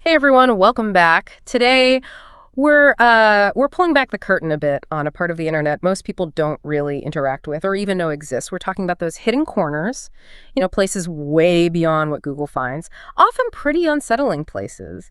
Hey everyone, welcome back. Today we're pulling back the curtain a bit on a part of the internet most people don't really interact with or even know exists. We're talking about those hidden corners, places way beyond what Google finds, often pretty unsettling places.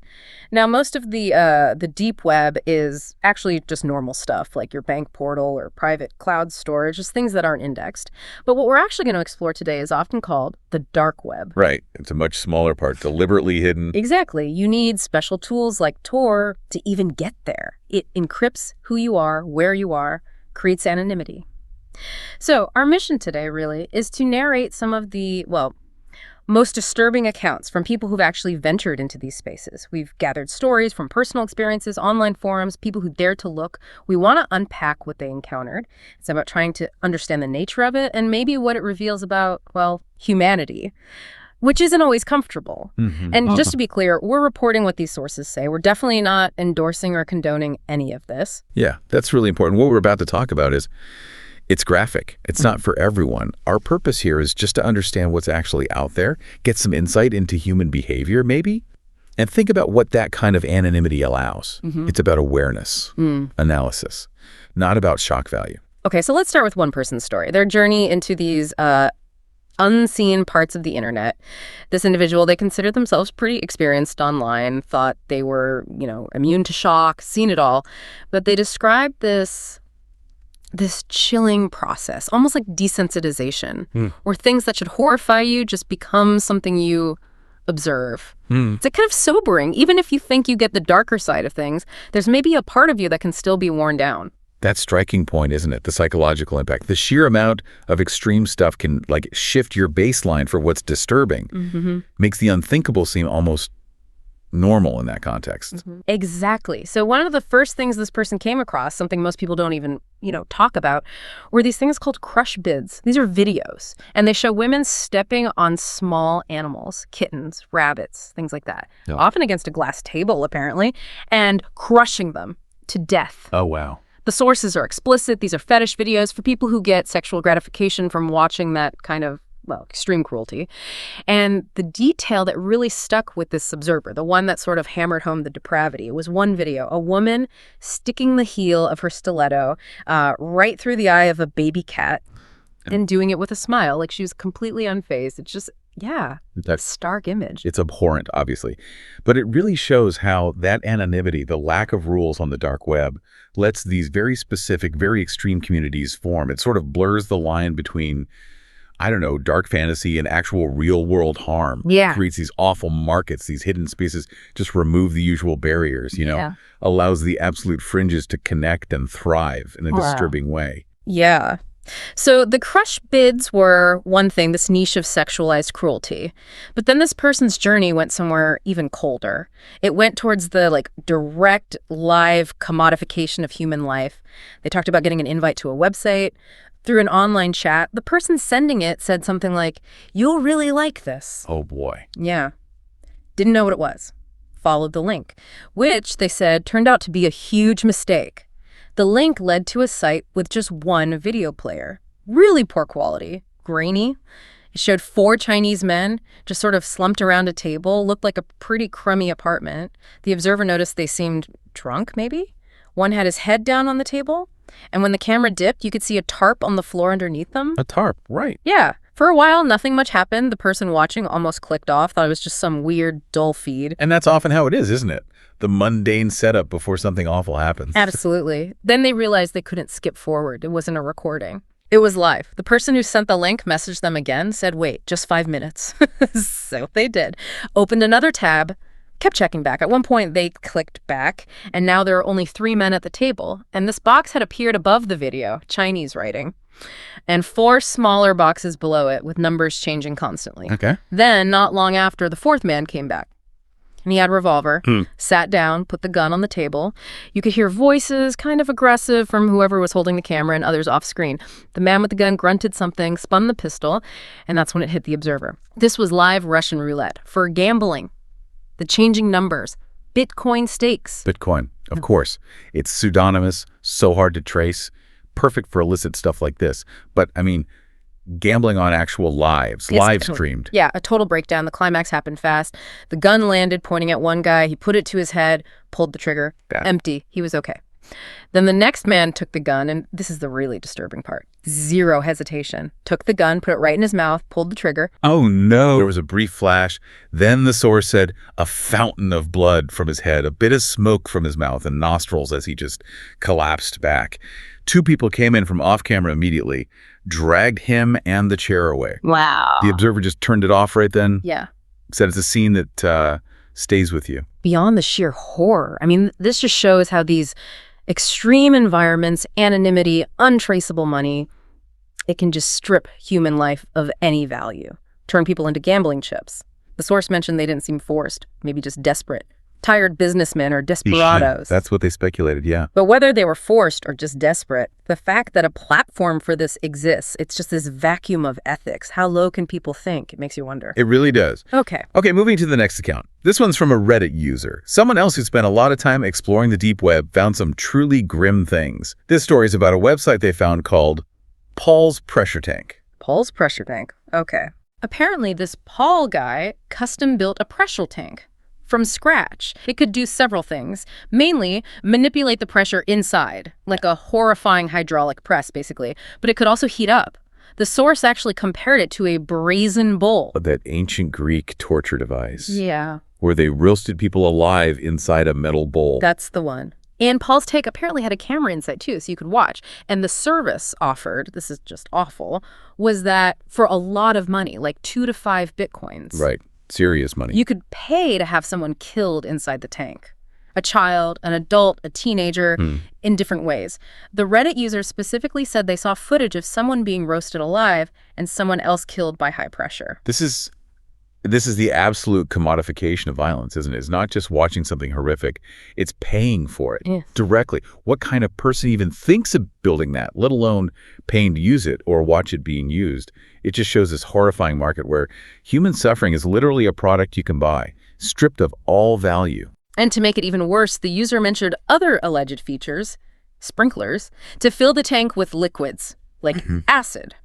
Now, most of the deep web is actually just normal stuff like your bank portal or private cloud storage, just things that aren't indexed. But what we're actually going to explore today is often called the dark web. Right. It's a much smaller part, deliberately hidden. Exactly. You need special tools like Tor to even get there. It encrypts who you are, where you are, creates anonymity. So our mission today really is to narrate some of the, most disturbing accounts from people who've actually ventured into these spaces. We've gathered stories from personal experiences, online forums, people who dared to look. We want to unpack what they encountered. It's about trying to understand the nature of it and maybe what it reveals about, humanity, which isn't always comfortable. And just to be clear, we're reporting what these sources say. We're definitely not endorsing or condoning any of this. Yeah, that's really important. What we're about to talk about is it's graphic. It's not for everyone. Our purpose here is just to understand what's actually out there, get some insight into human behavior maybe, and think about what that kind of anonymity allows. It's about awareness, analysis, not about shock value. Okay, so let's start with one person's story. Their journey into these unseen parts of the internet. This individual, they considered themselves pretty experienced online, thought they were, immune to shock, seen it all. But they described this chilling process, almost like desensitization, where things that should horrify you just become something you observe. It's kind of sobering. Even if you think you get the darker side of things, there's maybe a part of you that can still be worn down. That striking point, isn't it? The psychological impact. The sheer amount of extreme stuff can shift your baseline for what's disturbing. Makes the unthinkable seem almost normal in that context. Exactly. So one of the first things this person came across, something most people don't even, talk about, were these things called crush bids. These are videos, and they show women stepping on small animals, kittens, rabbits, things like that, often against a glass table, apparently, and crushing them to death. Oh, wow. The sources are explicit. These are fetish videos for people who get sexual gratification from watching that kind of, extreme cruelty. And the detail that really stuck with this observer, the one that sort of hammered home the depravity, was one video, a woman sticking the heel of her stiletto right through the eye of a baby cat and doing it with a smile, like she was completely unfazed. It's just, that stark image. It's abhorrent, obviously. But it really shows how that anonymity, the lack of rules on the dark web, lets these very specific, very extreme communities form. It sort of blurs the line between, dark fantasy and actual real-world harm. Yeah. Creates these awful markets, these hidden spaces, just remove the usual barriers, allows the absolute fringes to connect and thrive in a disturbing way. Yeah. So the crush bids were one thing, this niche of sexualized cruelty. But then this person's journey went somewhere even colder. It went towards the direct live commodification of human life. They talked about getting an invite to a website through an online chat. The person sending it said something like, "You'll really like this." Oh boy. Yeah. Didn't know what it was. Followed the link, which they said turned out to be a huge mistake. The link led to a site with just one video player. Really poor quality, grainy. It showed 4 Chinese men just sort of slumped around a table, looked like a pretty crummy apartment. The observer noticed they seemed drunk, maybe? One had his head down on the table, and when the camera dipped, you could see a tarp on the floor underneath them. A tarp, right. Yeah. For a while, nothing much happened. The person watching almost clicked off, thought it was just some weird, dull feed. And that's often how it is, isn't it? The mundane setup before something awful happens. Absolutely. Then they realized they couldn't skip forward. It wasn't a recording. It was live. The person who sent the link messaged them again, said, "Wait, just 5 minutes." So they did. Opened another tab, kept checking back. At one point, they clicked back, and now there are only 3 men at the table. And this box had appeared above the video, Chinese writing, and 4 smaller boxes below it with numbers changing constantly. Okay. Then, not long after, the 4th man came back. And he had a revolver, sat down, put the gun on the table. You could hear voices, kind of aggressive, from whoever was holding the camera and others off screen. The man with the gun grunted something, spun the pistol, and that's when it hit the observer. This was live Russian roulette for gambling. The changing numbers, Bitcoin stakes. Bitcoin, of course. It's pseudonymous, so hard to trace, perfect for illicit stuff like this. But, gambling on actual lives, live streamed. Yeah, a total breakdown. The climax happened fast. The gun landed, pointing at one guy. He put it to his head, pulled the trigger. Bad. Empty. He was okay. Then the next man took the gun, and this is the really disturbing part. Zero hesitation. Took the gun, put it right in his mouth, pulled the trigger. Oh, no. There was a brief flash. Then the source said a fountain of blood from his head, a bit of smoke from his mouth and nostrils as he just collapsed back. 2 people came in from off-camera immediately, dragged him and the chair away. Wow. The observer just turned it off right then. Yeah. Said it's a scene that stays with you. Beyond the sheer horror. I mean, this just shows how these extreme environments, anonymity, untraceable money, it can just strip human life of any value, turn people into gambling chips. The source mentioned they didn't seem forced, maybe just desperate. Tired businessmen or desperados. That's what they speculated, yeah. But whether they were forced or just desperate, the fact that a platform for this exists, it's just this vacuum of ethics. How low can people think? It makes you wonder. It really does. Okay, moving to the next account. This one's from a Reddit user. Someone else who spent a lot of time exploring the deep web found some truly grim things. This story is about a website they found called Paul's Pressure Tank. Paul's Pressure Tank. Okay. Apparently, this Paul guy custom-built a pressure tank from scratch. It could do several things, mainly manipulate the pressure inside, like a horrifying hydraulic press, basically, but it could also heat up. The source actually compared it to a brazen bull. That ancient Greek torture device. Yeah. Where they roasted people alive inside a metal bowl. That's the one. And Paul's tank apparently had a camera inside, too, so you could watch. And the service offered, this is just awful, was that for a lot of money, like 2 to 5 bitcoins. Right. Serious money. You could pay to have someone killed inside the tank. A child, an adult, a teenager, in different ways. The Reddit user specifically said they saw footage of someone being roasted alive and someone else killed by high pressure. This is the absolute commodification of violence, isn't it? It's not just watching something horrific. It's paying for it directly. What kind of person even thinks of building that, let alone paying to use it or watch it being used? It just shows this horrifying market where human suffering is literally a product you can buy, stripped of all value. And to make it even worse, the user mentioned other alleged features, sprinklers, to fill the tank with liquids, like acid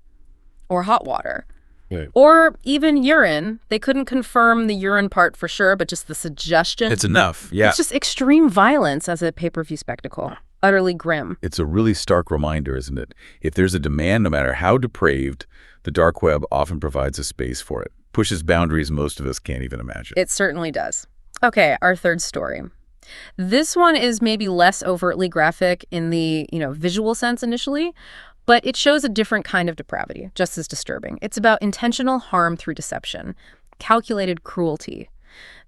or hot water. Right. Or even urine. They couldn't confirm the urine part for sure, but just the suggestion. It's enough, yeah. It's just extreme violence as a pay-per-view spectacle. Utterly grim. It's a really stark reminder, isn't it? If there's a demand, no matter how depraved, the dark web often provides a space for it. Pushes boundaries most of us can't even imagine. It certainly does. Okay, our third story. This one is maybe less overtly graphic in the, visual sense initially, but it shows a different kind of depravity, just as disturbing. It's about intentional harm through deception, calculated cruelty.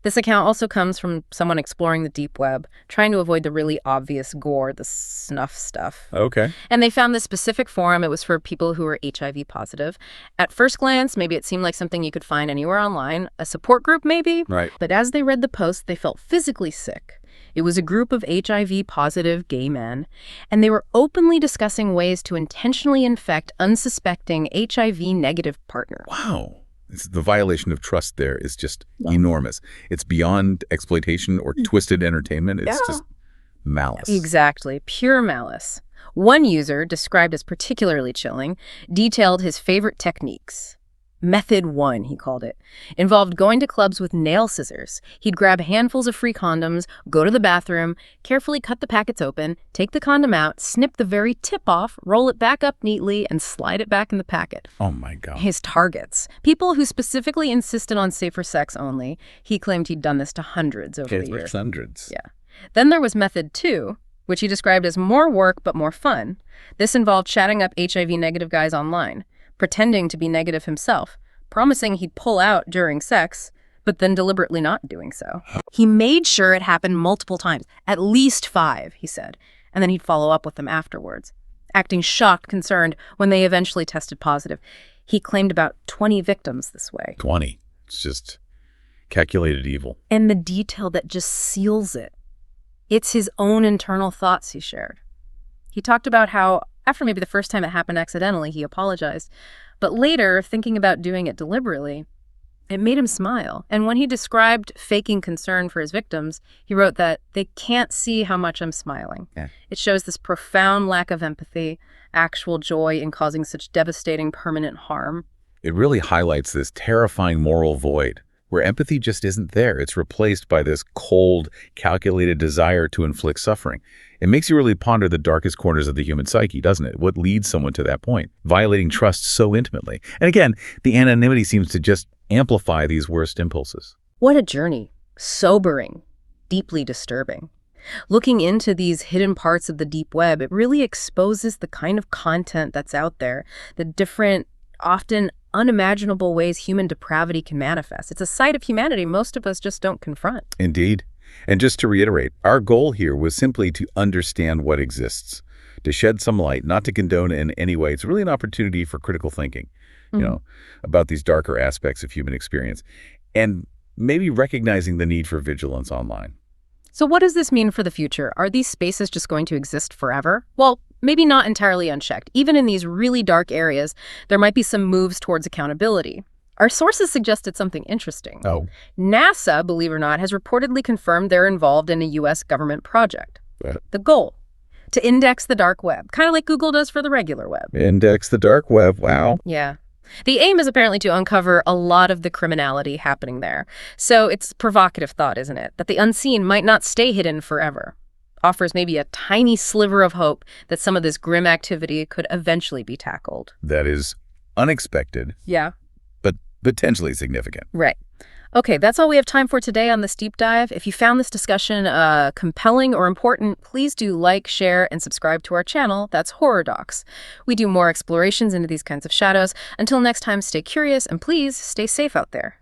This account also comes from someone exploring the deep web, trying to avoid the really obvious gore, the snuff stuff. Okay. And they found this specific forum. It was for people who were HIV positive. At first glance, maybe it seemed like something you could find anywhere online, a support group maybe. Right. But as they read the post, they felt physically sick. It was a group of HIV-positive gay men, and they were openly discussing ways to intentionally infect unsuspecting HIV-negative partners. Wow. The violation of trust there is just enormous. It's beyond exploitation or twisted entertainment. It's just malice. Exactly. Pure malice. One user, described as particularly chilling, detailed his favorite techniques. Method 1, he called it, involved going to clubs with nail scissors. He'd grab handfuls of free condoms, go to the bathroom, carefully cut the packets open, take the condom out, snip the very tip off, roll it back up neatly, and slide it back in the packet. Oh, my God. His targets, people who specifically insisted on safer sex only. He claimed he'd done this to hundreds over the years. Hundreds. Yeah. Then there was Method 2, which he described as more work but more fun. This involved chatting up HIV-negative guys online, pretending to be negative himself, promising he'd pull out during sex, but then deliberately not doing so. He made sure it happened multiple times, at least 5, he said, and then he'd follow up with them afterwards, acting shocked, concerned when they eventually tested positive. He claimed about 20 victims this way. 20. It's just calculated evil. And the detail that just seals it. It's his own internal thoughts he shared. He talked about how, after maybe the first time it happened accidentally, he apologized. But later, thinking about doing it deliberately, it made him smile. And when he described faking concern for his victims, he wrote that they can't see how much I'm smiling. Yeah. It shows this profound lack of empathy, actual joy in causing such devastating permanent harm. It really highlights this terrifying moral void, where empathy just isn't there. It's replaced by this cold, calculated desire to inflict suffering. It makes you really ponder the darkest corners of the human psyche, doesn't it? What leads someone to that point, violating trust so intimately? And again, the anonymity seems to just amplify these worst impulses. What a journey. Sobering, deeply disturbing. Looking into these hidden parts of the deep web, it really exposes the kind of content that's out there, the different, often unimaginable ways human depravity can manifest. It's a side of humanity most of us just don't confront. Indeed. And just to reiterate, our goal here was simply to understand what exists, to shed some light, not to condone it in any way. It's really an opportunity for critical thinking, about these darker aspects of human experience, and maybe recognizing the need for vigilance online. So what does this mean for the future? Are these spaces just going to exist forever? Well, maybe not entirely unchecked. Even in these really dark areas, there might be some moves towards accountability. Our sources suggested something interesting. Oh. NASA, believe it or not, has reportedly confirmed they're involved in a U.S. government project. The goal, to index the dark web, kind of like Google does for the regular web. Index the dark web, wow. Yeah. The aim is apparently to uncover a lot of the criminality happening there. So it's provocative thought, isn't it? That the unseen might not stay hidden forever. Offers maybe a tiny sliver of hope that some of this grim activity could eventually be tackled. That is unexpected. Yeah. But potentially significant. Right. Okay, that's all we have time for today on this deep dive. If you found this discussion compelling or important, please do like, share, and subscribe to our channel. That's Horror Docs. We do more explorations into these kinds of shadows. Until next time, stay curious and please stay safe out there.